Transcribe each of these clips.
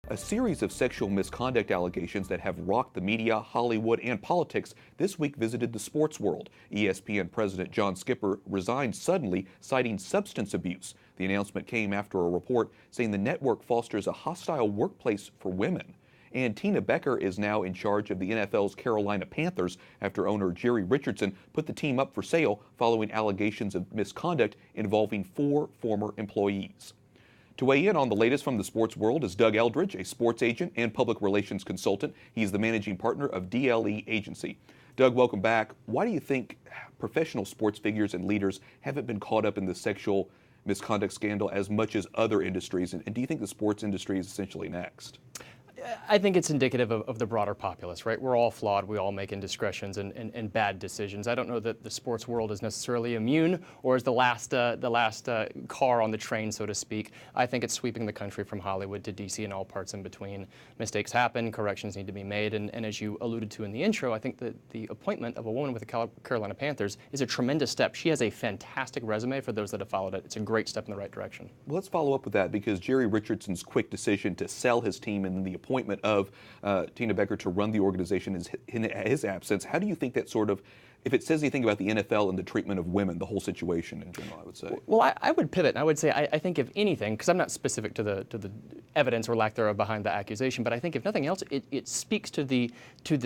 A series of sexual misconduct allegations that have rocked the media, Hollywood, and politics this week visited the sports world. ESPN President John Skipper resigned suddenly, citing substance abuse. The announcement came after a report saying the network fosters a hostile workplace for women. And Tina Becker is now in charge of the NFL's Carolina Panthers after owner Jerry Richardson put the team up for sale following allegations of misconduct involving 4 former employees. To weigh in on the latest from the sports world is Doug Eldridge, a sports agent and public relations consultant. He's the managing partner of DLE Agency. Doug, welcome back. Why do you think professional sports figures and leaders haven't been caught up in the sexual misconduct scandal as much as other industries? And do you think the sports industry is essentially next? I think it's indicative of the broader populace, right? We're all flawed. We all make indiscretions and bad decisions. I don't know that the sports world is necessarily immune or is the last car on the train, so to speak. I think it's sweeping the country from Hollywood to D.C. and all parts in between. Mistakes happen, corrections need to be made, and as you alluded to in the intro, I think that the appointment of a woman with the Carolina Panthers is a tremendous step. She has a fantastic resume for those that have followed it. It's a great step in the right direction. Well, let's follow up with that because Jerry Richardson's quick decision to sell his team and then the appointment of Tina Becker to run the organization in his absence. How do you think that sort of, if it says anything about the NFL and the treatment of women, the whole situation in general, I would say? Well, I would pivot, and I would say I think if anything, because I'm not specific to the evidence or lack thereof behind the accusation, but I think if nothing else, it speaks to the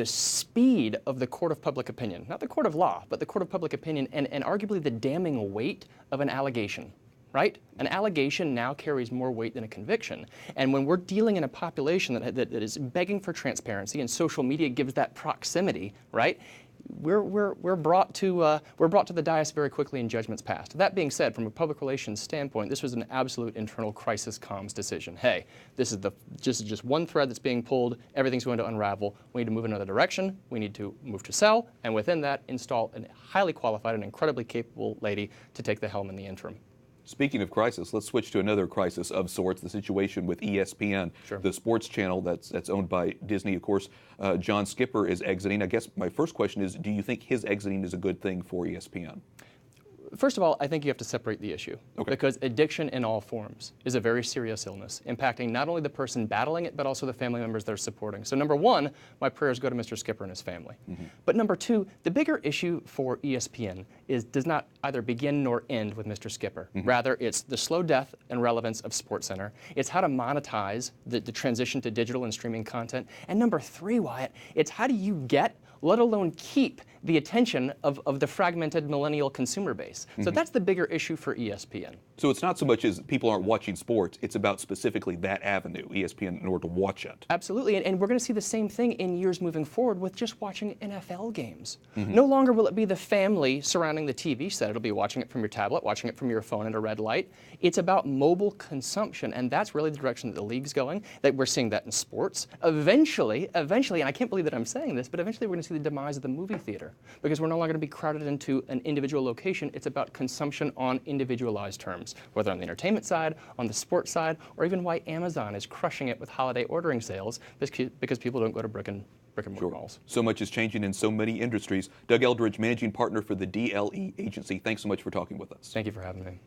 speed of the court of public opinion, not the court of law, but the court of public opinion, and arguably the damning weight of an allegation. Right? An allegation now carries more weight than a conviction. And when we're dealing in a population that is begging for transparency and social media gives that proximity, right? We're brought to the dais very quickly and judgments passed. That being said, from a public relations standpoint, this was an absolute internal crisis comms decision. Hey, this is just one thread that's being pulled. Everything's going to unravel. We need to move in another direction. We need to move to sell, and within that, install a highly qualified and incredibly capable lady to take the helm in the interim. Speaking of crisis, let's switch to another crisis of sorts, the situation with ESPN, Sure. the sports channel that's owned by Disney. Of course, John Skipper is exiting. I guess my first question is, do you think his exiting is a good thing for ESPN? First of all, I think you have to separate the issue. Okay. Because addiction in all forms is a very serious illness, impacting not only the person battling it, but also the family members they're supporting. So number one, my prayers go to Mr. Skipper and his family. Mm-hmm. But number two, the bigger issue for ESPN does not either begin nor end with Mr. Skipper. Mm-hmm. Rather, it's the slow death and relevance of SportsCenter. It's how to monetize the transition to digital and streaming content. And number three, Wyatt, it's how do you get, let alone keep, the attention of the fragmented millennial consumer base. So that's the bigger issue for ESPN. So it's not so much as people aren't watching sports, it's about specifically that avenue, ESPN, in order to watch it. Absolutely, and we're going to see the same thing in years moving forward with just watching NFL games. No longer will it be the family surrounding the TV set. It'll be watching it from your tablet, watching it from your phone at a red light. It's about mobile consumption, and that's really the direction that the league's going, that we're seeing that in sports. Eventually, and I can't believe that I'm saying this, but eventually we're going to see the demise of the movie theater. Because we're no longer going to be crowded into an individual location. It's about consumption on individualized terms, whether on the entertainment side, on the sports side, or even why Amazon is crushing it with holiday ordering sales because people don't go to brick and mortar malls. So much is changing in so many industries. Doug Eldridge, managing partner for the DLE Agency. Thanks so much for talking with us. Thank you for having me.